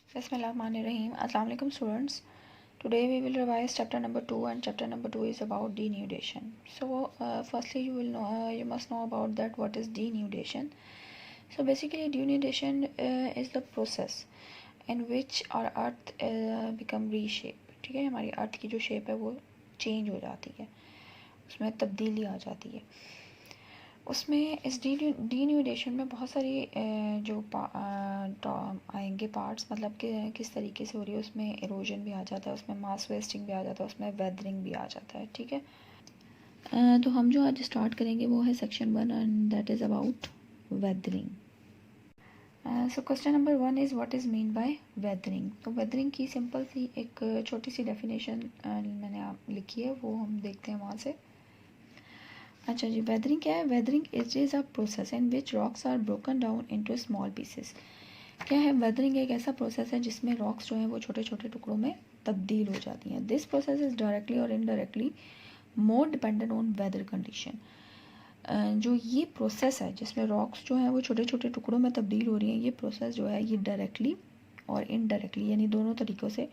Bismillahirrahmanirrahim. Assalamu alaikum students. Today we will revise chapter number 2, and chapter number 2 is about denudation. So firstly you must know about that what is denudation. So basically denudation is the process in which our earth become reshaped. ठीक है, हमारी अर्थ की जो shape है वो change हो जाती है, उसमें तब्दीली आ जाती है। उसमें इस डीन्यूडेशन में बहुत सारी जो आएंगे पार्ट्स, मतलब कि किस तरीके से हो रही है, उसमें इरोजन भी आ जाता है, उसमें मास वेस्टिंग भी आ जाता है, उसमें वेदरिंग भी आ जाता है। ठीक है, तो हम जो आज स्टार्ट करेंगे वो है section 1 and that is about weathering. So question number 1 is what is mean by weathering. तो वेदरिंग की सिंपल सी एक छोटी सी डेफिनेशन मैंने लिखी है, वो हम देखते हैं वहाँ से। अच्छा जी, वेदरिंग क्या है? Weathering is a process in which rocks are broken down into small pieces. क्या है? वेदरिंग एक ऐसा प्रोसेस है जिसमें रॉक्स जो है वो छोटे छोटे टुकड़ों में तब्दील हो जाती हैं। दिस प्रोसेस इज डायरेक्टली और indirectly more dependent on whether condition. जो ये प्रोसेस है जिसमें रॉक्स जो है वो छोटे छोटे टुकड़ों में तब्दील हो रही हैं, ये प्रोसेस जो है ये डायरेक्टली और इनडायरेक्टली यानी दोनों तरीक़ों से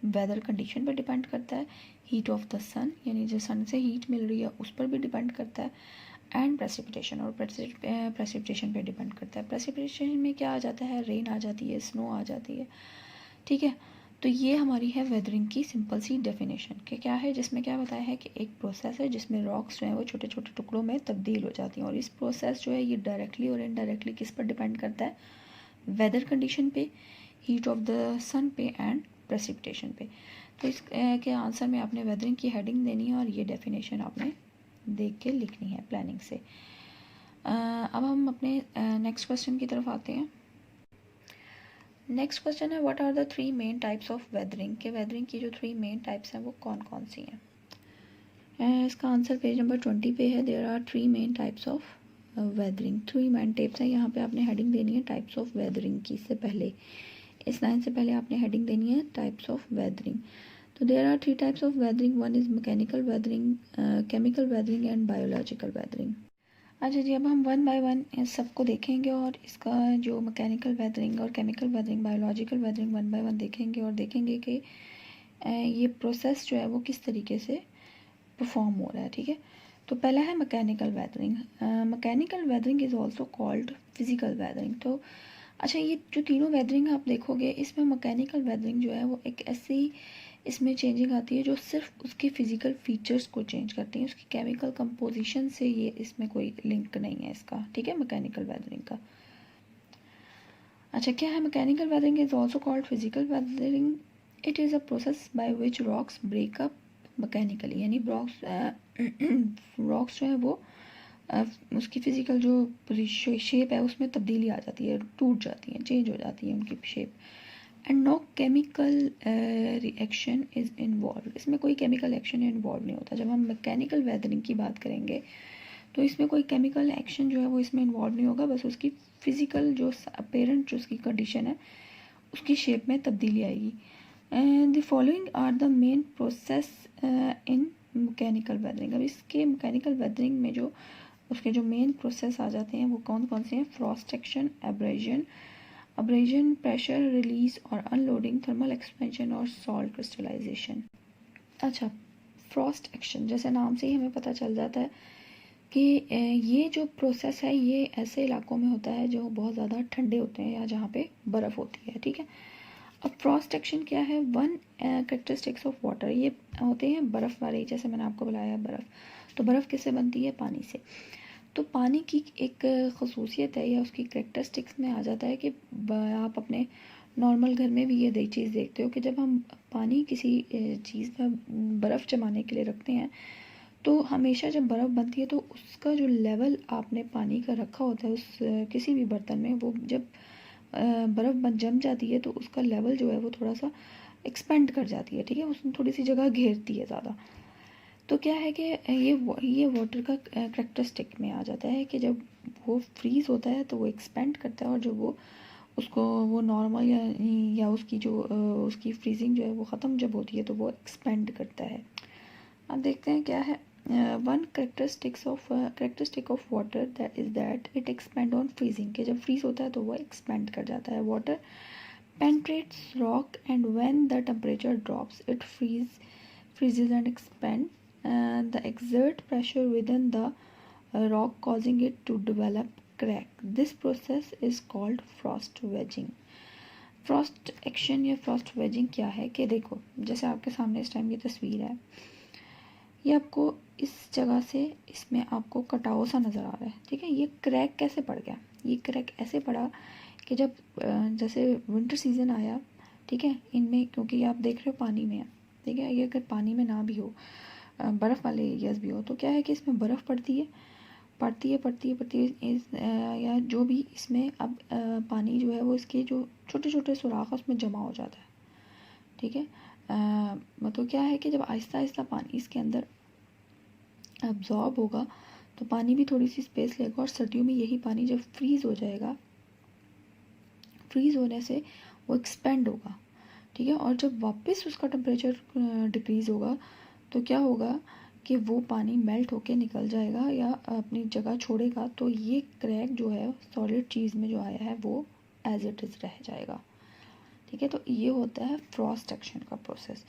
वेदर कंडीशन पर डिपेंड करता है। हीट ऑफ द सन यानी जो सन से हीट मिल रही है उस पर भी डिपेंड करता है, एंड प्रेसिपिटेशन और प्रेसिपिटेशन पे डिपेंड करता है। प्रेसिपिटेशन में क्या आ जाता है? रेन आ जाती है, स्नो आ जाती है। ठीक है, तो ये हमारी है वेदरिंग की सिंपल सी डेफिनेशन कि क्या है, जिसमें क्या बताया है कि एक प्रोसेस है जिसमें रॉक्स जो है वो छोटे छोटे टुकड़ों में तब्दील हो जाती हैं, और इस प्रोसेस जो है ये डायरेक्टली और इनडायरेक्टली किस पर डिपेंड करता है? वेदर कंडीशन पे, हीट ऑफ द सन पे एंड प्रेसिपिटेशन पे। तो इस के आंसर में आपने वेदरिंग की हेडिंग देनी है और ये डेफिनेशन आपने देख के लिखनी है प्लानिंग से। अब हम अपने नेक्स्ट क्वेश्चन की तरफ आते हैं। नेक्स्ट क्वेश्चन है what are the 3 main types of weathering. के वेदरिंग की जो 3 मेन टाइप्स हैं वो कौन कौन सी हैं? इसका आंसर पेज नंबर 20 पे है। There are 3 main types of weathering. 3 main types हैं। यहाँ पे आपने हेडिंग देनी है टाइप्स ऑफ वेदरिंग की। इससे पहले इस लाइन से पहले आपने हेडिंग देनी है टाइप्स ऑफ वेदरिंग। तो there are 3 types of weathering. One is mechanical weathering, chemical weathering and biological weathering. अच्छा जी, अब हम वन बाय वन सबको देखेंगे और इसका जो मैकेनिकल वेदरिंग और chemical weathering, biological weathering one by one देखेंगे और देखेंगे कि ये प्रोसेस जो है वो किस तरीके से परफॉर्म हो रहा है। ठीक है, तो पहला है mechanical weathering. Mechanical weathering is also called physical weathering. तो अच्छा, ये जो तीनों वेदरिंग आप देखोगे इसमें मैकेनिकल वेदरिंग जो है वो एक ऐसी इसमें चेंजिंग आती है जो सिर्फ उसके फिजिकल फीचर्स को चेंज करती हैं, उसकी केमिकल कंपोजिशन से ये इसमें कोई लिंक नहीं है इसका। ठीक है, मैकेनिकल वेदरिंग का। अच्छा, क्या है? Mechanical weathering is also called physical weathering. It is a process by which rocks break up mechanically, यानी रॉक्स जो है वो उसकी फ़िज़िकल जो शेप है उसमें तब्दीली आ जाती है, टूट जाती है, चेंज हो जाती है उनकी shape, and no chemical reaction is involve. इसमें कोई केमिकल एक्शन इन्वॉल्व नहीं होता। जब हम मैकेनिकल वेदरिंग की बात करेंगे तो इसमें कोई केमिकल एक्शन जो है वो इसमें इन्वॉल्व नहीं होगा, बस उसकी फ़िज़िकल जो अपेरेंट जो उसकी कंडीशन है उसकी शेप में तब्दीली आएगी। And the following are the main process in mechanical weathering. अब इसके मैकेनिकल वेदरिंग में जो उसके जो मेन प्रोसेस आ जाते हैं वो कौन कौन से हैं? Frost action, abrasion, pressure release और अनलोडिंग, थर्मल एक्सपेंशन और सॉल्ट क्रिस्टलाइजेशन। अच्छा, फ्रॉस्ट एक्शन जैसे नाम से ही हमें पता चल जाता है कि ये जो प्रोसेस है ये ऐसे इलाकों में होता है जो बहुत ज़्यादा ठंडे होते हैं या जहाँ पे बर्फ़ होती है। ठीक है, अब फ्रॉस्ट एक्शन क्या है? वन कैरेक्टरिस्टिक्स ऑफ वाटर, ये होते हैं बर्फ़ वाले, जैसे मैंने आपको बताया बर्फ़। तो बर्फ़ किससे बनती है? पानी से। तो पानी की एक खसूसियत है या उसकी करेक्टरिस्टिक्स में आ जाता है कि आप अपने नॉर्मल घर में भी ये चीज़ देखते हो कि जब हम पानी किसी चीज़ में बर्फ़ जमाने के लिए रखते हैं तो हमेशा जब बर्फ़ बनती है तो उसका जो लेवल आपने पानी का रखा होता है उस किसी भी बर्तन में, वो जब बर्फ़ बन जम जाती है तो उसका लेवल जो है वो थोड़ा सा एक्सपेंड कर जाती है। ठीक है, उसमें थोड़ी सी जगह घेरती है ज़्यादा। तो क्या है कि ये वाटर का करेक्टरिस्टिक में आ जाता है कि जब वो फ्रीज़ होता है तो वो एक्सपेंड करता है, और जब वो उसको वो नॉर्मल या उसकी जो उसकी फ्रीजिंग जो है वो ख़त्म जब होती है तो वो एक्सपेंड करता है। अब देखते हैं क्या है। One characteristic of water that is that it expand on freezing, के जब फ्रीज़ होता है तो वो एक्सपेंड कर जाता है। Water penetrates rock, and when the temperature drops it freezes and expands, and the exert pressure within the rock causing it to develop crack. This process is called frost wedging. Frost action या Frost waging क्या है कि देखो, जैसे आपके सामने इस time की तस्वीर है, ये आपको इस जगह से इसमें आपको कटाव सा नज़र आ रहा है, ठीक है। ये क्रैक कैसे पड़ गया? ये क्रैक ऐसे पड़ा कि जब जैसे विंटर सीज़न आया, ठीक है, इनमें क्योंकि आप देख रहे हो पानी में है, ठीक है, ये अगर पानी में ना भी हो, बर्फ़ वाले एरियाज भी हो, तो क्या है कि इसमें बर्फ़ पड़ती है या जो भी इसमें अब पानी जो है वो इसके जो छोटे छोटे सुराख है उसमें जमा हो जाता है, ठीक है। मतलब क्या है कि जब आहिस्ता आहिस्ता पानी इसके अंदर अब्जॉर्ब होगा तो पानी भी थोड़ी सी स्पेस लेगा, और सर्दियों में यही पानी जब फ्रीज़ हो जाएगा, फ्रीज़ होने से वो एक्सपेंड होगा, ठीक है। और जब वापस उसका टेम्परेचर डिक्रीज़ होगा तो क्या होगा कि वो पानी मेल्ट होके निकल जाएगा या अपनी जगह छोड़ेगा, तो ये क्रैक जो है सॉलिड चीज़ में जो आया है वो एज इट इज़ रह जाएगा, ठीक है। तो ये होता है फ्रॉस्ट एक्शन का प्रोसेस।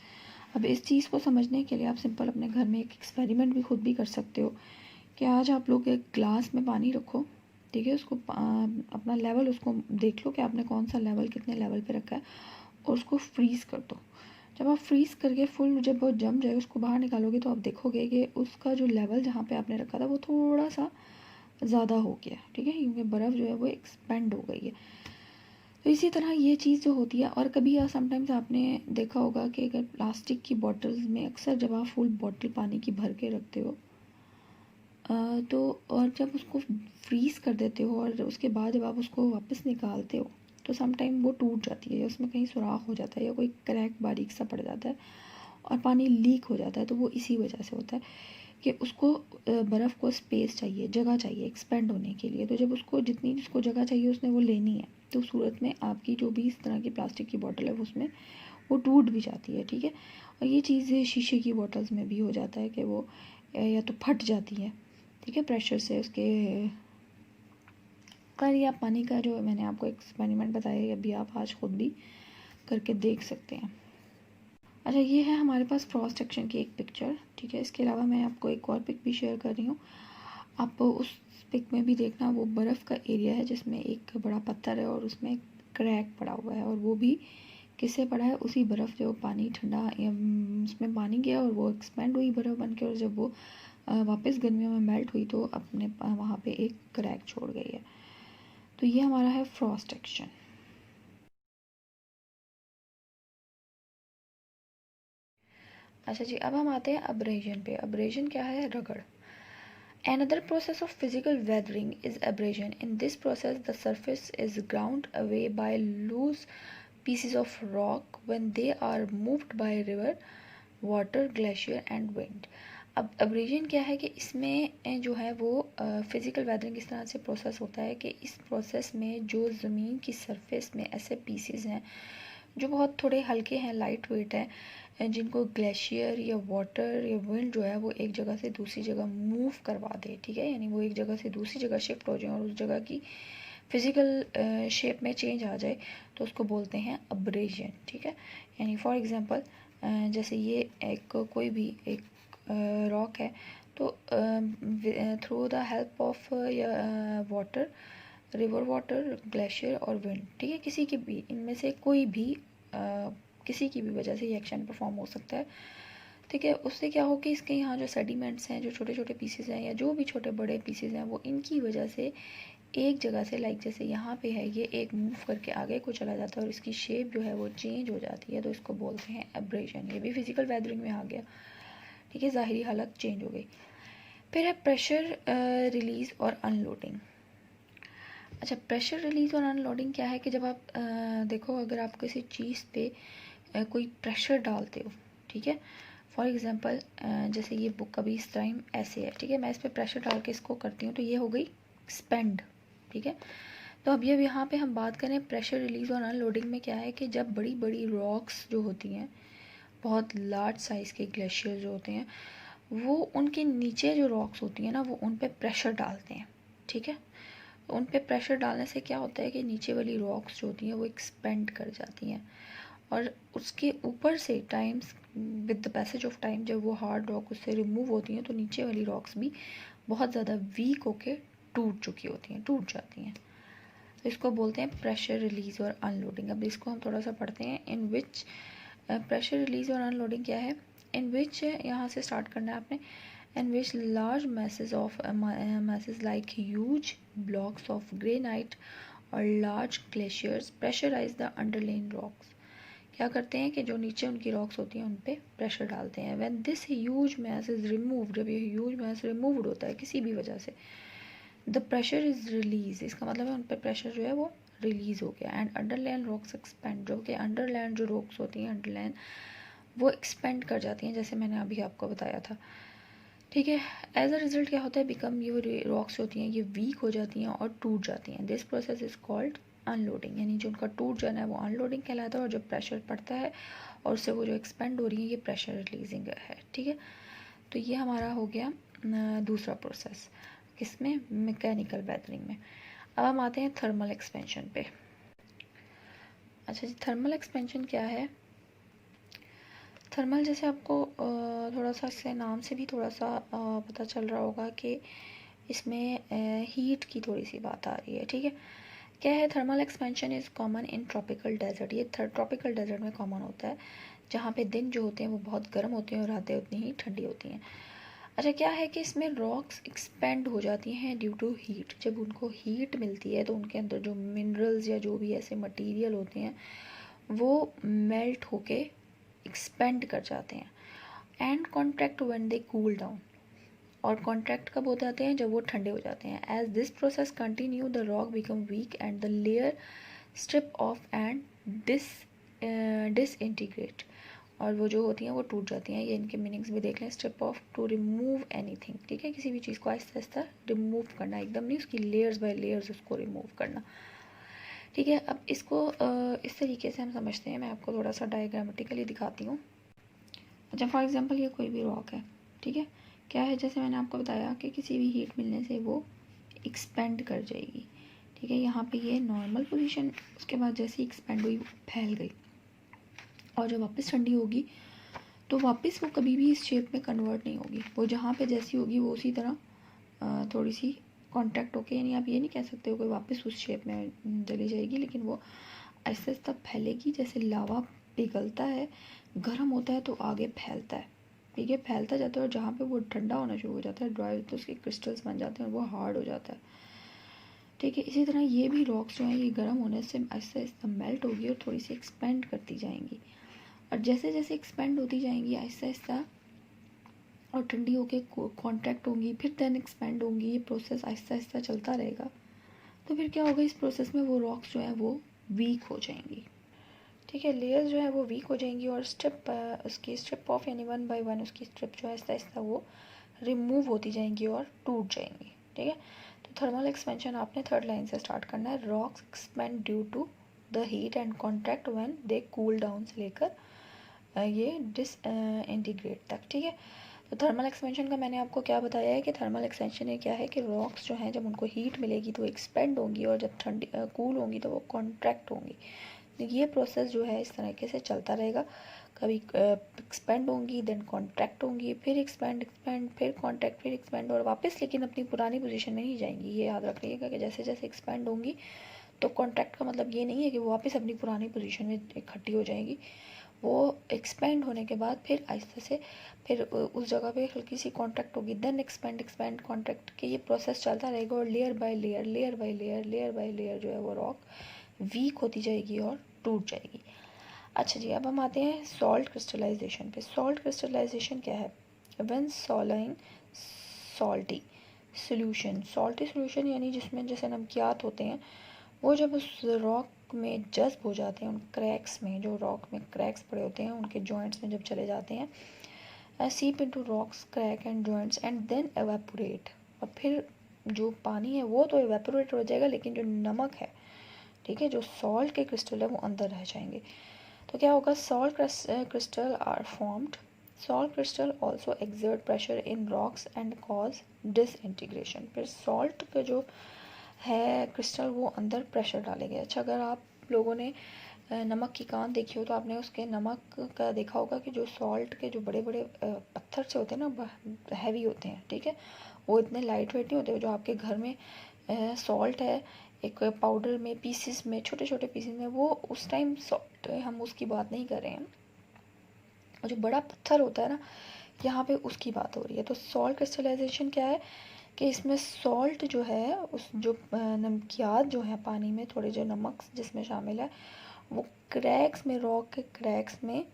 अब इस चीज़ को समझने के लिए आप सिंपल अपने घर में एक एक्सपेरिमेंट भी खुद भी कर सकते हो कि आज आप लोग एक ग्लास में पानी रखो, ठीक है, उसको अपना लेवल उसको देख लो कि आपने कौन सा लेवल कितने लेवल पे रखा है, और उसको फ्रीज़ कर दो। जब आप फ्रीज़ करके फुल जब वो जम जाए उसको बाहर निकालोगे तो आप देखोगे कि उसका जो लेवल जहाँ पे आपने रखा था वो थोड़ा सा ज़्यादा हो गया, ठीक है, क्योंकि बर्फ़ जो है वो एक्सपेंड हो गई है। तो इसी तरह ये चीज़ जो होती है, और कभी या समटाइम्स आपने देखा होगा कि अगर प्लास्टिक की बॉटल्स में अक्सर जब आप फुल बॉटल पानी की भर के रखते हो तो और जब उसको फ्रीज़ कर देते हो और उसके बाद जब आप उसको वापस निकालते हो तो सम टाइम वो टूट जाती है, या उसमें कहीं सुराख हो जाता है या कोई क्रैक बारीक सा पड़ जाता है और पानी लीक हो जाता है। तो वो इसी वजह से होता है कि उसको बर्फ़ को स्पेस चाहिए, जगह चाहिए एक्सपेंड होने के लिए। तो जब उसको जितनी जिसको जगह चाहिए उसने वो लेनी है, तो उस सूरत में आपकी जो भी इस तरह की प्लास्टिक की बॉटल है उसमें वो टूट भी जाती है, ठीक है। और ये चीज़ शीशे की बॉटल्स में भी हो जाता है कि वो या तो फट जाती है, ठीक है, प्रेशर से उसके। कर या पानी का जो मैंने आपको एक्सपेरिमेंट बताया ये अभी आप आज खुद भी करके देख सकते हैं। अच्छा, ये है हमारे पास फ्रॉस्ट एक्शन की एक पिक्चर, ठीक है। इसके अलावा मैं आपको एक और पिक भी शेयर कर रही हूँ, आप उस पिक में भी देखना वो बर्फ़ का एरिया है जिसमें एक बड़ा पत्थर है और उसमें क्रैक पड़ा हुआ है, और वो भी किससे पड़ा है? उसी बर्फ़ जो पानी ठंडा उसमें पानी गया और वो एक्सपेंड हुई बर्फ़ बन के, और जब वो वापस गर्मियों में मेल्ट हुई तो अपने वहाँ पे एक क्रैक छोड़ गई है। तो ये हमारा है फ्रॉस्ट एक्शन। अच्छा जी, अब हम आते हैं अब्रेजन पे। अब्रेजन क्या है? रगड़। Another process of physical weathering is abrasion. In this process, the surface is ground away by loose pieces of rock when they are moved by river, water, glacier and wind. अब abrasion क्या है कि इसमें जो है वो physical weathering इस तरह से प्रोसेस होता है कि इस प्रोसेस में जो ज़मीन की सरफेस में ऐसे पीसेस हैं जो बहुत थोड़े हल्के हैं, लाइट वेट हैं, जिनको ग्लेशियर या वाटर या विंड जो है वो एक जगह से दूसरी जगह मूव करवा दे, ठीक है, यानी वो एक जगह से दूसरी जगह शिफ्ट हो जाए और उस जगह की फिज़िकल शेप में चेंज आ जाए, तो उसको बोलते हैं अब्रेजन, ठीक है। यानी फॉर एग्जांपल जैसे ये एक कोई भी एक रॉक है, तो through the help of water, river water, glacier और विंड, ठीक है, किसी की भी इनमें से कोई भी किसी की भी वजह से ये एक्शन परफॉर्म हो सकता है, ठीक है। उससे क्या हो कि इसके यहाँ जो सेडिमेंट्स हैं, जो छोटे छोटे पीसेस हैं या जो भी छोटे बड़े पीसेस हैं, वो इनकी वजह से एक जगह से, लाइक जैसे यहाँ पे है, ये एक मूव करके आगे को चला जाता है और इसकी शेप जो है वो चेंज हो जाती है, तो इसको बोलते हैं एब्रेशन। ये भी फिजिकल वेदरिंग में आ गया, ठीक है, ज़ाहिरी हालत चेंज हो गई। फिर है प्रेशर रिलीज़ और अनलोडिंग। अच्छा, प्रेशर रिलीज़ और अनलोडिंग क्या है कि जब आप देखो, अगर आप किसी चीज़ पे कोई प्रेशर डालते हो, ठीक है, फॉर एग्ज़ाम्पल जैसे ये बुक अभी इस टाइम ऐसे है, ठीक है, मैं इस पर प्रेशर डाल के इसको करती हूँ तो ये हो गई एक्सपेंड, ठीक है। तो अब ये यहाँ पे हम बात करें प्रेशर रिलीज़ और अनलोडिंग में क्या है कि जब बड़ी बड़ी रॉक्स जो होती हैं, बहुत लार्ज साइज़ के ग्लेशियर जो होते हैं, वो उनके नीचे जो रॉक्स होती हैं ना, वो उन पे प्रेशर डालते हैं, ठीक है। उन पे प्रेशर डालने से क्या होता है कि नीचे वाली रॉक्स जो होती हैं वो एक्सपेंड कर जाती हैं, और उसके ऊपर से times with the passage of time जब वो हार्ड रॉक उससे रिमूव होती हैं तो नीचे वाली रॉक्स भी बहुत ज़्यादा वीक होके टूट चुकी होती हैं, टूट जाती हैं। तो इसको बोलते हैं प्रेशर रिलीज़ और अनलोडिंग। अब इसको हम थोड़ा सा पढ़ते हैं। इन विच प्रेशर रिलीज़ और अनलोडिंग क्या है? इन विच, यहाँ से स्टार्ट करना है आपने। इन विच large masses like huge blocks of granite or large glaciers pressurize the underlying rocks। क्या करते हैं कि जो नीचे उनकी रॉक्स होती हैं उन पे प्रेशर डालते हैं। When this huge mass is removed, जब ये ह्यूज मैस रिमूव्ड होता है किसी भी वजह से, द प्रेशर इज रिलीज, इसका मतलब है उन पे प्रेशर जो है वो रिलीज हो गया। एंड अंडरलैंड रॉक्स एक्सपेंड, जो कि अंडरलैंड जो रॉक्स होती हैं अंडरलैंड वो एक्सपेंड कर जाती हैं, जैसे मैंने अभी आपको बताया था। ठीक है, एज अ रिजल्ट क्या होता है, बिकम ये रॉक्स होती हैं ये वीक हो जाती हैं और टूट जाती हैं। This process is called unloading, यानी जो उनका टूट जाना है वो अनलोडिंग कहलाता है, और जब प्रेशर पड़ता है और उससे वो जो एक्सपेंड हो रही है ये प्रेशर रिलीजिंग है। ठीक है, तो ये हमारा हो गया दूसरा प्रोसेस, किसमें? मैकेनिकल वेदरिंग में। अब हम आते हैं थर्मल एक्सपेंशन पे। अच्छा जी, थर्मल एक्सपेंशन क्या है? थर्मल, जैसे आपको थोड़ा सा इसके नाम से भी थोड़ा सा पता चल रहा होगा कि इसमें हीट की थोड़ी सी बात आ रही है। ठीक है, क्या है? Thermal expansion is common in tropical desert. ये ट्रॉपिकल डेजर्ट में कॉमन होता है, जहाँ पे दिन जो होते हैं वो बहुत गर्म होते हैं और रातें उतनी ही ठंडी होती हैं। अच्छा, क्या है कि इसमें रॉक्स एक्सपेंड हो जाती हैं ड्यू टू हीट। जब उनको हीट मिलती है तो उनके अंदर जो मिनरल्स या जो भी ऐसे मटेरियल होते हैं वो मेल्ट होके एक्सपेंड कर जाते हैं। And contract when they cool down, और कॉन्ट्रैक्ट कब हो जाते हैं? जब वो ठंडे हो जाते हैं। As this process continue the rock become weak and the layer strip off and disintegrate, और वो जो होती हैं वो टूट जाती हैं। ये इनके मीनिंग्स भी देख लें। Strip off, to remove anything. ठीक है, किसी भी चीज़ को आहिस्ता आहिस्ता रिमूव करना, एकदम नहीं, उसकी लेयर्स बाय लेयर्स उसको रिमूव करना। ठीक है, अब इसको इस तरीके से हम समझते हैं। मैं आपको थोड़ा सा डायग्रामेटिकली दिखाती हूँ। अच्छा, फॉर एग्जांपल ये कोई भी रॉक है। ठीक है, क्या है, जैसे मैंने आपको बताया कि किसी भी हीट मिलने से वो एक्सपेंड कर जाएगी। ठीक है, यहाँ पे ये नॉर्मल पोजीशन, उसके बाद जैसे ही एक्सपेंड हुई वो फैल गई, और जब वापस ठंडी होगी तो वापस वो कभी भी इस शेप में कन्वर्ट नहीं होगी। वो जहाँ पे जैसी होगी वो उसी तरह थोड़ी सी कांटेक्ट होके, यानी आप ये नहीं कह सकते हो कि वापस उस शेप में चली जाएगी, लेकिन वो आहिस्ता आहिस्ता फैलेगी। जैसे लावा पिघलता है, गर्म होता है तो आगे फैलता है। ठीक है, फैलता जाता है, और जहाँ पे वो ठंडा होना शुरू हो जाता है, ड्राई, तो उसके क्रिस्टल्स बन जाते हैं और वो हार्ड हो जाता है। ठीक है, इसी तरह ये भी रॉक्स जो हैं ये गर्म होने से आहिस्ता आहिस्ता मेल्ट होगी और थोड़ी सी एक्सपेंड करती जाएंगी, और जैसे जैसे एक्सपेंड होती जाएंगी आहिस्ता आहिस्ता और ठंडी होके कॉन्ट्रैक्ट होंगी, फिर देन एक्सपेंड होंगी। ये प्रोसेस आहिस्ता आहिस्ता चलता रहेगा। तो फिर क्या होगा, इस प्रोसेस में वो रॉक्स जो हैं वो वीक हो जाएंगी। ठीक है, लेयर्स जो है वो वीक हो जाएंगी, और उसकी स्ट्रिप ऑफ, यानी 1 बाय 1 उसकी स्ट्रिप जो है आहिस्ता आहिस्ता वो रिमूव होती जाएंगी और टूट जाएंगी। ठीक है, तो थर्मल एक्सपेंशन आपने थर्ड लाइन से स्टार्ट करना है। Rocks expand due to the heat and contract when they cool down से लेकर ये डिसइंटीग्रेट तक। ठीक है, तो थर्मल एक्सपेंशन का मैंने आपको क्या बताया है कि थर्मल एक्सपेंशन ये क्या है कि रॉक्स जो हैं जब उनको हीट मिलेगी तो एक्सपेंड होंगी, और जब ठंडी कूल होंगी तो वो कॉन्ट्रैक्ट होंगी। तो ये प्रोसेस जो है इस तरीके से चलता रहेगा। कभी एक्सपेंड होंगी, देन कॉन्ट्रैक्ट होंगी, फिर एक्सपेंड, फिर कॉन्ट्रैक्ट, फिर एक्सपेंड, और वापस लेकिन अपनी पुरानी पोजीशन में नहीं जाएंगी। ये याद रखिएगा कि जैसे जैसे एक्सपेंड होंगी तो कॉन्ट्रैक्ट का मतलब ये नहीं है कि वो वापस अपनी पुरानी पोजीशन में इकट्ठी हो जाएंगी। वो एक्सपेंड होने के बाद फिर आहिस्ता से फिर उस जगह पे हल्की सी कॉन्ट्रैक्ट होगी, देन एक्सपेंड, एक्सपेंड, कॉन्ट्रैक्ट के ये प्रोसेस चलता रहेगा, और layer by layer, layer by layer, layer by layer जो है वो रॉक वीक होती जाएगी और टूट जाएगी। अच्छा जी, अब हम आते हैं सॉल्ट क्रिस्टलाइजेशन पे। सॉल्ट क्रिस्टलाइजेशन क्या है? When saline salty solution, salty solution यानी जिसमें जैसे नमकियात होते हैं वो जब उस रॉक में जज्ब हो जाते हैं, उन क्रैक्स में, जो रॉक में क्रैक्स पड़े होते हैं उनके जॉइंट्स में जब चले जाते हैं, seep into rocks crack and joints and then evaporate, और फिर जो पानी है वो तो एवेपोरेट हो जाएगा, लेकिन जो नमक है, ठीक है, जो सॉल्ट के क्रिस्टल है वो अंदर रह जाएंगे। तो क्या होगा, salt crystal are formed. Salt crystal also exert pressure in rocks and cause disintegration. फिर सॉल्ट का जो है क्रिस्टल वो अंदर प्रेशर डालेंगे। अच्छा, अगर आप लोगों ने नमक की कान देखी हो तो आपने उसके नमक का देखा होगा कि जो सॉल्ट के जो बड़े बड़े पत्थर से होते हैं ना, हैवी होते हैं, ठीक है, वो इतने लाइट वेट नहीं होते। जो आपके घर में सॉल्ट है एक पाउडर में, पीसेस में, छोटे छोटे पीसेस में, वो उस टाइम सॉल्ट, हम उसकी बात नहीं कर रहे हैं। और जो बड़ा पत्थर होता है ना, यहाँ पे उसकी बात हो रही है। तो सॉल्ट क्रिस्टलाइजेशन क्या है कि इसमें सॉल्ट जो है, उस जो नमकियात जो है पानी में, थोड़े जो नमक जिसमें शामिल है, वो क्रैक्स में, रॉक के क्रैक्स में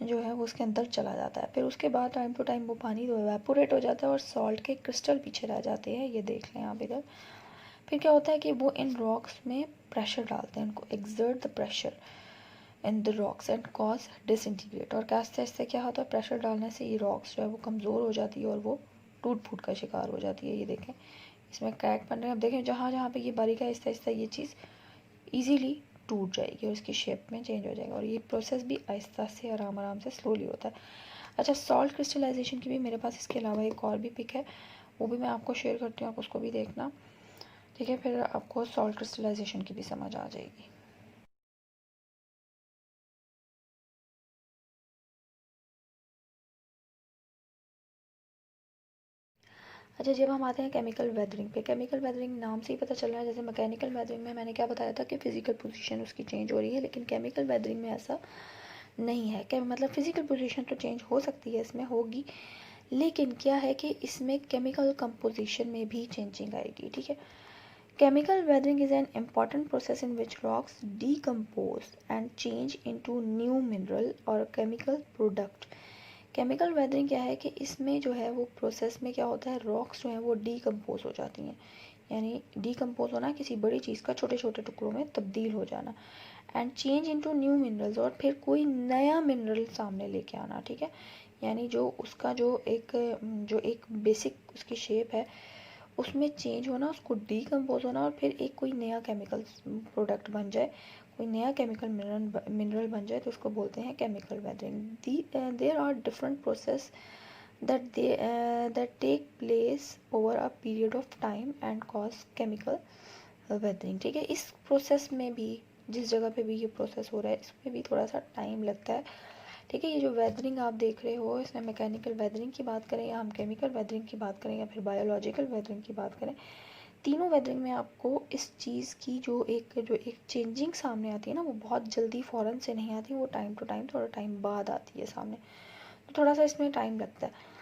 जो है वो उसके अंदर चला जाता है। फिर उसके बाद टाइम टू टाइम वो पानी तो एवेपोरेट हो जाता है और सॉल्ट के क्रिस्टल पीछे रह जाते हैं। ये देख लें आप इधर। फिर क्या होता है कि वो इन रॉक्स में प्रेशर डालते हैं, उनको exert the pressure in the rocks and cause disintegrate. और आस्ते आस्ते क्या होता है, प्रेशर डालने से ये रॉक्स जो है वो कमज़ोर हो जाती है और वो टूट फूट का शिकार हो जाती है। ये देखें, इसमें क्रैक बन रहे हैं। अब देखें, जहाँ जहाँ पे ये बारीक है, आहिस्ता आहिस्ता ये चीज़ ईजीली टूट जाएगी और इसकी शेप में चेंज हो जाएगा। और ये प्रोसेस भी आहिस्ता से, आराम आराम से, स्लोली होता है। अच्छा, सॉल्ट क्रिस्टलाइजेशन की भी मेरे पास इसके अलावा एक और भी पिक है, वो भी मैं आपको शेयर करती हूँ, आप उसको भी देखना, ठीक है। फिर आपको सॉल्ट क्रिस्टलाइजेशन की भी समझ आ जाएगी। अच्छा, जब हम आते हैं केमिकल वेदरिंग पे, केमिकल वेदरिंग नाम से ही पता चल रहा है, जैसे मैकेनिकल वेदरिंग में मैंने क्या बताया था कि फ़िज़िकल पोजीशन उसकी चेंज हो रही है, लेकिन केमिकल वेदरिंग में ऐसा नहीं है। क्या मतलब, फ़िज़िकल पोजीशन तो चेंज हो सकती है, इसमें होगी, लेकिन क्या है कि इसमें केमिकल कंपोजिशन में भी चेंजिंग आएगी, ठीक है। Chemical weathering is an important process in which rocks decompose and change into new mineral or chemical product। Chemical weathering क्या है कि इसमें जो है वो प्रोसेस में क्या होता है, रॉक्स जो हैं वो डीकम्पोज हो जाती हैं, यानी डीकम्पोज होना, किसी बड़ी चीज़ का छोटे छोटे टुकड़ों में तब्दील हो जाना, and change into new minerals, और फिर कोई नया मिनरल सामने लेके आना, ठीक है। यानी जो उसका जो एक बेसिक उसकी शेप है उसमें चेंज होना, उसको डीकम्पोज होना, और फिर एक कोई नया केमिकल प्रोडक्ट बन जाए, कोई नया केमिकल मिनरल बन जाए, तो उसको बोलते हैं chemical weathering. There are different process that take place over a period of time and cause chemical weathering, ठीक है। इस प्रोसेस में भी, जिस जगह पे भी ये प्रोसेस हो रहा है, इसमें भी थोड़ा सा टाइम लगता है, ठीक है। ये जो वेदरिंग आप देख रहे हो, इसमें मैकेनिकल वेदरिंग की बात करें या हम केमिकल वेदरिंग की बात करें या फिर बायोलॉजिकल वेदरिंग की बात करें, तीनों वेदरिंग में आपको इस चीज़ की जो एक चेंजिंग सामने आती है ना, वो बहुत जल्दी फ़ौरन से नहीं आती, वो टाइम टू टाइम, थोड़ा टाइम बाद आती है सामने, तो थोड़ा सा इसमें टाइम लगता है।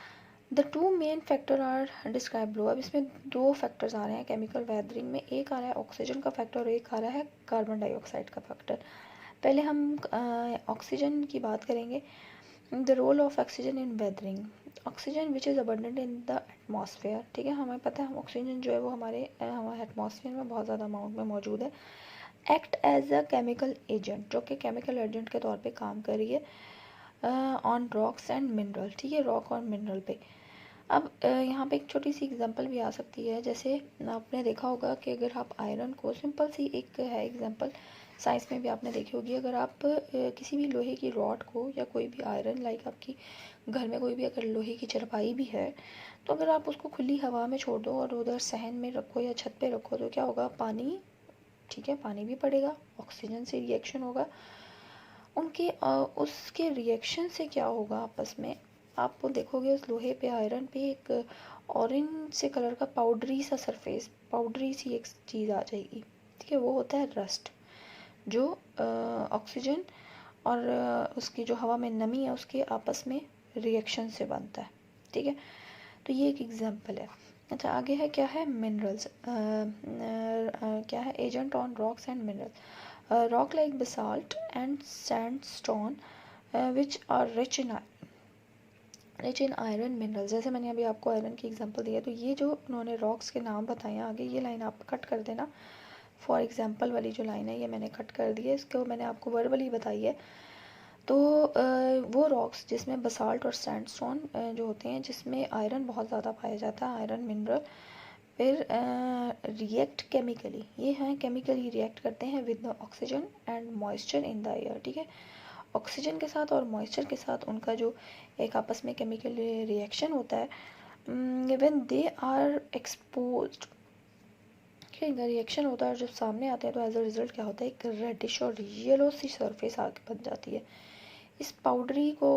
The two main factor are describe लो। अब इसमें दो फैक्टर्स आ रहे हैं केमिकल वेदरिंग में, एक आ रहा है ऑक्सीजन का फैक्टर और एक आ रहा है कार्बन डाइऑक्साइड का फैक्टर। पहले हम ऑक्सीजन की बात करेंगे। The role of oxygen in weathering, oxygen which is abundant in the atmosphere, ठीक है। हमें पता है ऑक्सीजन जो है वो हमारे एटमॉस्फेयर में बहुत ज़्यादा अमाउंट में मौजूद है। Act as a chemical agent, जो कि केमिकल एजेंट के तौर पे काम कर रही है ऑन रॉक्स एंड मिनरल, ठीक है, रॉक और मिनरल पे। अब यहाँ पे एक छोटी सी एग्जांपल भी आ सकती है, जैसे आपने देखा होगा कि अगर आप आयरन को, सिंपल सी एक है एग्जांपल, साइंस में भी आपने देखी होगी, अगर आप किसी भी लोहे की रॉड को या कोई भी आयरन, लाइक आपकी घर में कोई भी अगर लोहे की चारपाई भी है, तो अगर आप उसको खुली हवा में छोड़ दो और उधर सहन में रखो या छत पे रखो, तो क्या होगा, पानी, ठीक है, पानी भी पड़ेगा, ऑक्सीजन से रिएक्शन होगा, उनके उसके रिएक्शन से क्या होगा आपस में, आप देखोगे उस लोहे पे, आयरन पे एक ऑरेंज से कलर का पाउडरी सा सरफेस, पाउडरी सी एक चीज़ आ जाएगी, ठीक है, वो होता है रस्ट, जो ऑक्सीजन और उसकी जो हवा में नमी है उसके आपस में रिएक्शन से बनता है, ठीक है। तो ये एक एग्जांपल है। अच्छा, आगे है, क्या है, मिनरल्स, क्या है, agent on rocks and mineral, rock like basalt and sandstone which are rich in iron mineral. जैसे मैंने अभी आपको आयरन की एग्जांपल दी है, तो ये जो उन्होंने रॉक्स के नाम बताए हैं, आगे ये लाइन आप कट कर देना, फॉर एग्जांपल वाली जो लाइन है ये मैंने कट कर दी है, इसको मैंने आपको वर्बली बताई है। तो वो रॉक्स जिसमें बसाल्ट और सैंडस्टोन जो होते हैं, जिसमें आयरन बहुत ज़्यादा पाया जाता है, आयरन मिनरल, फिर रिएक्ट केमिकली, ये हैं केमिकली रिएक्ट करते हैं with the oxygen and moisture in the air, ठीक है। ऑक्सीजन के साथ और मॉइस्चर के साथ उनका जो एक आपस में केमिकल रिएक्शन होता है, व्हेन दे आर एक्सपोज्ड ठीक है। इनका रिएक्शन होता है और जब सामने आते हैं तो एज अ रिजल्ट क्या होता है, एक रेडिश और येलो सी सरफेस आगे बन जाती है। इस पाउडरी को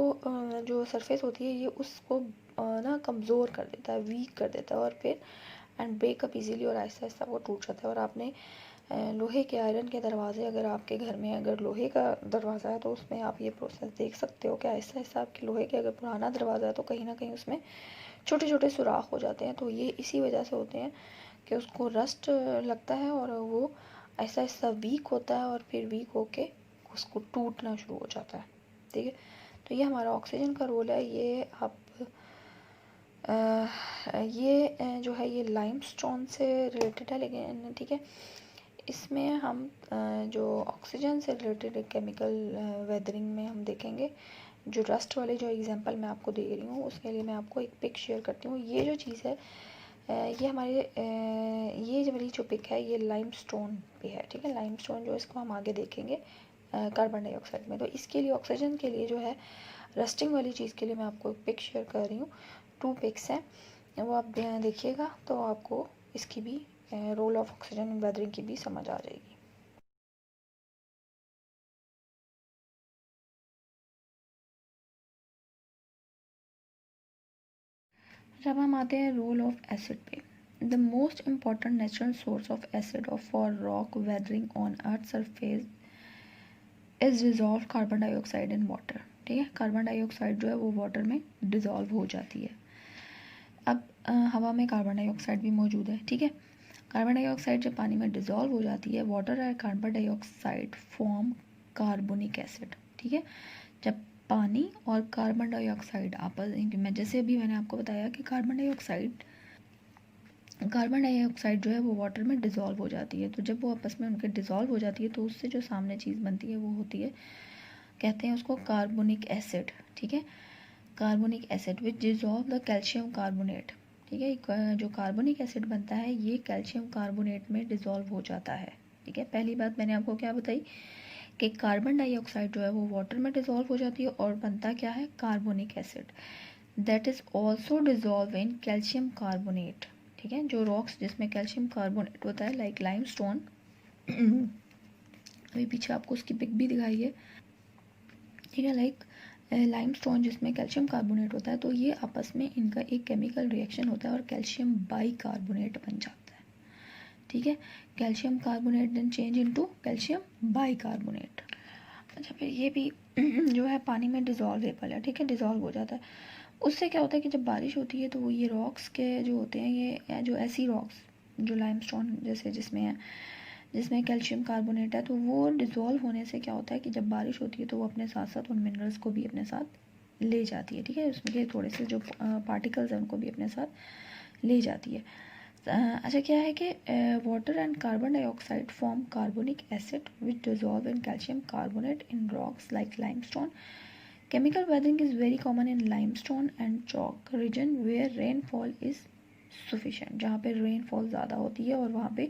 जो सरफेस होती है ये उसको ना कमज़ोर कर देता है, वीक कर देता है, और फिर एंड ब्रेकअप इजीली, और आहिस्ता आहिस्ता वो टूट जाता है। और आपने लोहे के आयरन के दरवाजे अगर आपके घर में अगर लोहे का दरवाज़ा है तो उसमें आप ये प्रोसेस देख सकते हो कि आहिस्ता आहिस्ता आपके लोहे के अगर पुराना दरवाज़ा है तो कहीं ना कहीं उसमें छोटे छोटे सुराख हो जाते हैं। तो ये इसी वजह से होते हैं कि उसको रस्ट लगता है और वो आहिस्ता आहिस्ता वीक होता है और फिर वीक होके उसको टूटना शुरू हो जाता है। ठीक है। तो ये हमारा ऑक्सीजन का रोल है। ये आप ये जो है ये लाइमस्टोन से रिलेटेड है, लेकिन ठीक है इसमें हम जो ऑक्सीजन से रिलेटेड केमिकल वेदरिंग में हम देखेंगे। जो रस्ट वाले जो एग्जांपल मैं आपको दे रही हूँ उसके लिए मैं आपको एक पिक शेयर करती हूँ। ये जो चीज़ है ये हमारे ये जो वाली जो पिक है ये लाइमस्टोन पे है। ठीक है। लाइमस्टोन जो इसको हम आगे देखेंगे कार्बन डाइऑक्साइड में। तो इसके लिए ऑक्सीजन के लिए जो है रस्टिंग वाली चीज़ के लिए मैं आपको एक पिक शेयर कर रही हूँ। 2 पिक्स हैं, वो आप देखिएगा तो आपको इसकी भी role of oxygen in weathering की भी समझ आ जाएगी। जब हम आते हैं रोल ऑफ एसिड पे, the most important natural source of acid of for rock weathering on earth surface is dissolve carbon dioxide in water. ठीक है। कार्बन डाइऑक्साइड जो है वो वाटर में डिजॉल्व हो जाती है। अब हवा में कार्बन डाइऑक्साइड भी मौजूद है। ठीक है। कार्बन डाइऑक्साइड जब पानी में डिजॉल्व हो जाती है, वाटर और carbon dioxide form carbonic acid. ठीक है। जब पानी और कार्बन डाइऑक्साइड आपस में, जैसे अभी मैंने आपको बताया कि कार्बन डाइऑक्साइड जो है वो वाटर में डिज़ोल्व हो जाती है, तो जब वो आपस में उनके डिज़ोल्व हो जाती है तो उससे जो सामने चीज़ बनती है वो होती है, कहते हैं उसको कार्बोनिक एसिड। ठीक है। Carbonic acid which dissolve the calcium carbonate. ठीक है। जो कार्बोनिक एसिड बनता है ये कैल्शियम कार्बोनेट में डिज़ोल्व हो जाता है। ठीक है। पहली बात मैंने आपको क्या बताई कि कार्बन डाइऑक्साइड जो है वो वाटर में डिज़ोल्व हो जाती है और बनता क्या है, carbonic acid, that is also dissolve in calcium carbonate. ठीक है। जो रॉक्स जिसमें कैल्शियम कार्बोनेट होता है लाइक लाइमस्टोन, अभी पीछे आपको उसकी पिक भी दिखाई है। ठीक है। लाइक लाइमस्टोन जिसमें कैल्शियम कार्बोनेट होता है, तो ये आपस में इनका एक केमिकल रिएक्शन होता है और कैल्शियम बाई कार्बोनेट बन जाता है। ठीक है। Calcium carbonate then change into calcium bicarbonate. अच्छा, फिर ये भी जो है पानी में डिज़ोल्वेबल है। ठीक है। डिज़ोल्व हो जाता है। उससे क्या होता है कि जब बारिश होती है तो वो ये रॉक्स के जो होते हैं, ये जो ऐसी रॉक्स जो लाइमस्टोन जैसे जिसमें है, जिसमें कैल्शियम कार्बोनेट है, तो वो डिज़ोल्व होने से क्या होता है कि जब बारिश होती है तो वो अपने साथ साथ उन मिनरल्स को भी अपने साथ ले जाती है। ठीक है। उसमें के थोड़े से जो पार्टिकल्स हैं उनको भी अपने साथ ले जाती है। अच्छा, क्या है कि water and carbon dioxide form carbonic acid which dissolve in calcium carbonate in rocks like limestone. Chemical weathering is very common in limestone and chalk region where rainfall is sufficient। जहाँ पे रेनफॉल ज़्यादा होती है और वहाँ पे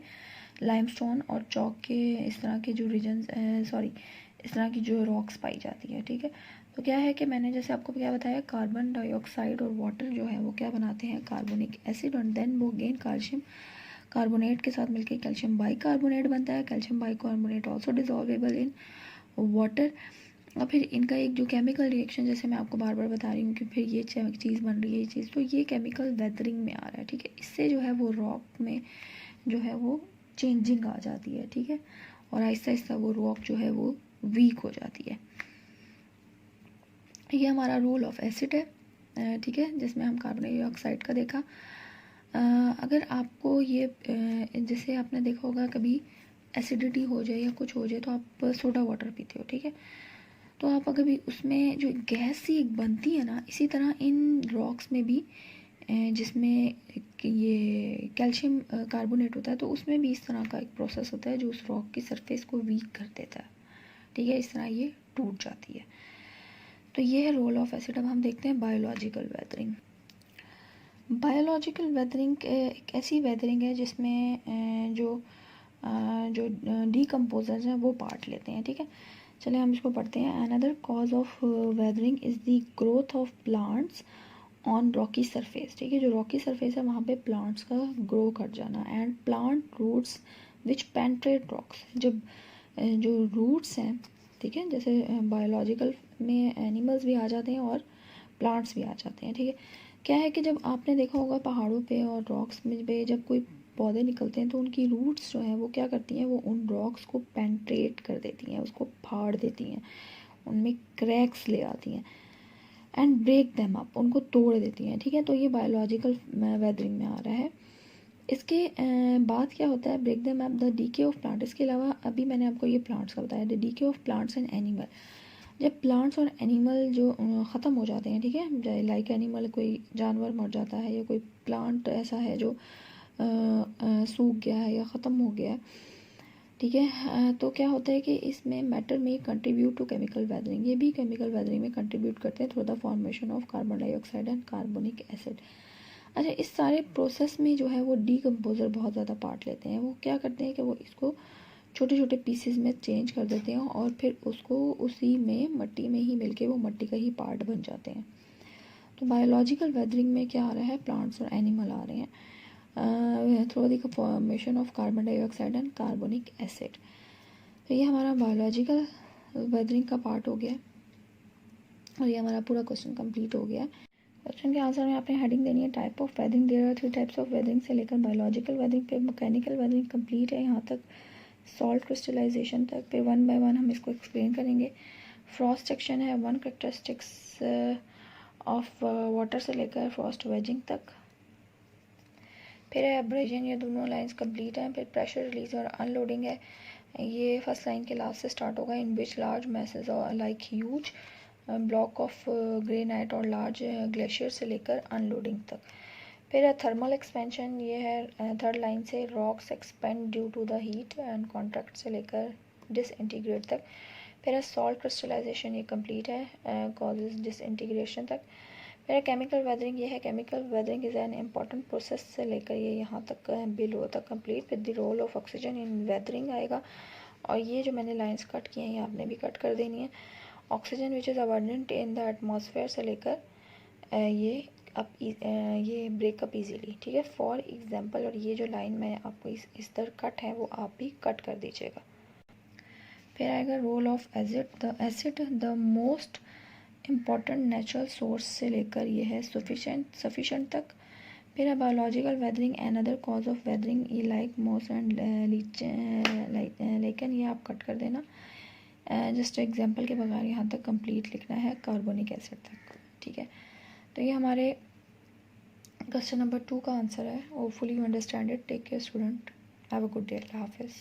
limestone और चौक के इस तरह के जो रीजन इस तरह की जो रॉक्स पाई जाती है। ठीक है। तो क्या है कि मैंने जैसे आपको क्या बताया, कार्बन डाइऑक्साइड और वाटर जो है वो क्या बनाते हैं, कार्बोनिक एसिड, और देन वो गेन कैल्शियम कार्बोनेट के साथ मिलकर कैल्शियम बाई कार्बोनेट बनता है। Calcium bicarbonate also dissolvable in water. और फिर इनका एक जो केमिकल रिएक्शन, जैसे मैं आपको बार बार बता रही हूँ कि फिर ये चीज़ बन रही है, ये चीज़, तो ये केमिकल वेदरिंग में आ रहा है। ठीक है। इससे जो है वो रॉक में जो है वो चेंजिंग आ जाती है। ठीक है। और आहिस्ता आहिस्ता वो रॉक जो है वो वीक हो जाती है। ये हमारा रोल ऑफ एसिड है। ठीक है। जिसमें हम कार्बन डाइऑक्साइड का देखा। अगर आपको ये जैसे आपने देखा होगा कभी एसिडिटी हो जाए या कुछ हो जाए तो आप सोडा वाटर पीते हो। ठीक है। तो आप अगर भी उसमें जो गैस सी एक बनती है ना, इसी तरह इन रॉक्स में भी जिसमें ये कैल्शियम कार्बोनेट होता है, तो उसमें भी इस तरह का एक प्रोसेस होता है जो उस रॉक की सरफेस को वीक कर देता है। ठीक है। इस तरह ये टूट जाती है। तो ये है रोल ऑफ एसिड। अब हम देखते हैं बायोलॉजिकल वेदरिंग। बायोलॉजिकल वेदरिंग एक ऐसी वेदरिंग है जिसमें जो डीकम्पोजर्स हैं वो पार्ट लेते हैं। ठीक है। चलिए हम इसको पढ़ते हैं। Another cause of weathering is the growth of plants on Rocky surface, ठीक है, जो रॉकी सरफेस है वहाँ पे प्लांट्स का ग्रो कर जाना, and plant roots which penetrate rocks, जब जो रूट्स हैं, ठीक है, जैसे बायोलॉजिकल में एनिमल्स भी आ जाते हैं और प्लांट्स भी आ जाते हैं, ठीक है। क्या है कि जब आपने देखा होगा पहाड़ों पे और रॉक्स में पे जब कोई पौधे निकलते हैं तो उनकी रूट्स जो हैं वो क्या करती हैं, वो उन रॉक्स को पेंट्रेट कर देती हैं, उसको फाड़ देती हैं, उनमें क्रैक्स ले आती हैं, एंड ब्रेक देम अप, उनको तोड़ देती हैं, ठीक है। तो ये बायोलॉजिकल वेदरिंग में आ रहा है। इसके बाद क्या होता है, break them up, the decay of plant. इसके अलावा अभी मैंने आपको ये प्लांट्स का बताया, the decay of plants and animal, जब प्लांट्स और एनिमल जो ख़त्म हो जाते हैं, ठीक है, लाइक एनिमल कोई जानवर मर जाता है या कोई प्लांट ऐसा है जो सूख गया है या ख़त्म हो गया है, ठीक है, तो क्या होता है कि इसमें मैटर में कंट्रीब्यूट टू केमिकल वेदरिंग, ये भी केमिकल वेदरिंग में कंट्रीब्यूट करते हैं through the formation of carbon dioxide and carbonic acid. अच्छा, इस सारे प्रोसेस में जो है वो डीकम्पोजर बहुत ज़्यादा पार्ट लेते हैं। वो क्या करते हैं कि वो इसको छोटे छोटे पीसेस में चेंज कर देते हैं और फिर उसको उसी में मट्टी में ही मिलके वो मट्टी का ही पार्ट बन जाते हैं। तो बायोलॉजिकल वेदरिंग में क्या आ रहा है, प्लांट्स और एनिमल आ रहे हैं through the formation of carbon dioxide and carbonic acid. तो ये हमारा बायोलॉजिकल वेदरिंग का पार्ट हो गया और ये हमारा पूरा क्वेश्चन कंप्लीट हो गया। क्वेश्चन के आंसर में आपने हेडिंग देनी है type of weathering. There are 3 types of weathering से लेकर बायोलॉजिकल वेदरिंग पे मैकेनिकल वेदरिंग कंप्लीट है यहाँ तक, सॉल्ट क्रिस्टलाइजेशन तक। पे वन बाय वन हम इसको एक्सप्लेन करेंगे। फ्रॉस्ट सेक्शन है, 1 करेक्टरिस्टिक्स ऑफ वाटर से लेकर फ्रॉस्ट वेजिंग तक। फिर है एब्रेजन, ये दोनों लाइंस कंप्लीट हैं। फिर प्रेशर रिलीज और अनलोडिंग है, ये फर्स्ट लाइन के लास्ट से स्टार्ट होगा। इन विच लार्ज मैसेज और like huge block of granite और लार्ज ग्लेशियर से लेकर अनलोडिंग तक। फिर है थर्मल एक्सपेंशन, ये है थर्ड लाइन से, rocks expand due to the heat and contract से लेकर डिसइंटीग्रेट तक। फिर है सॉल्ट क्रिस्टलाइजेशन, ये कंप्लीट है, कॉजेज डिसइंटीग्रेशन तक। फिर केमिकल वेदरिंग, ये है chemical weathering is an important process से लेकर ये यहाँ तक बिलो तक complete. With the role of oxygen in weathering आएगा, और ये जो मैंने लाइंस कट की हैं ये आपने भी कट कर देनी है। Oxygen which is abundant in the atmosphere से लेकर ये ब्रेकअप इजीली, ठीक है, फॉर एग्जांपल। और ये जो लाइन मैं आपको इस तरह कट है वो आप भी कट कर दीजिएगा। फिर आएगा role of acid the most important natural source से लेकर ये है सफिशेंट तक। फिर है biological weathering, another cause of weathering, ये लाइक मॉस एंड लेकिन ये आप कट कर देना। जस्ट एग्जांपल के बगैर यहाँ तक कंप्लीट लिखना है कार्बोनिक एसिड तक, ठीक है। तो ये हमारे क्वेश्चन नंबर 2 का आंसर है। Hopefully you understand it. Take care student, have a good day, अल्लाह हाफिज़।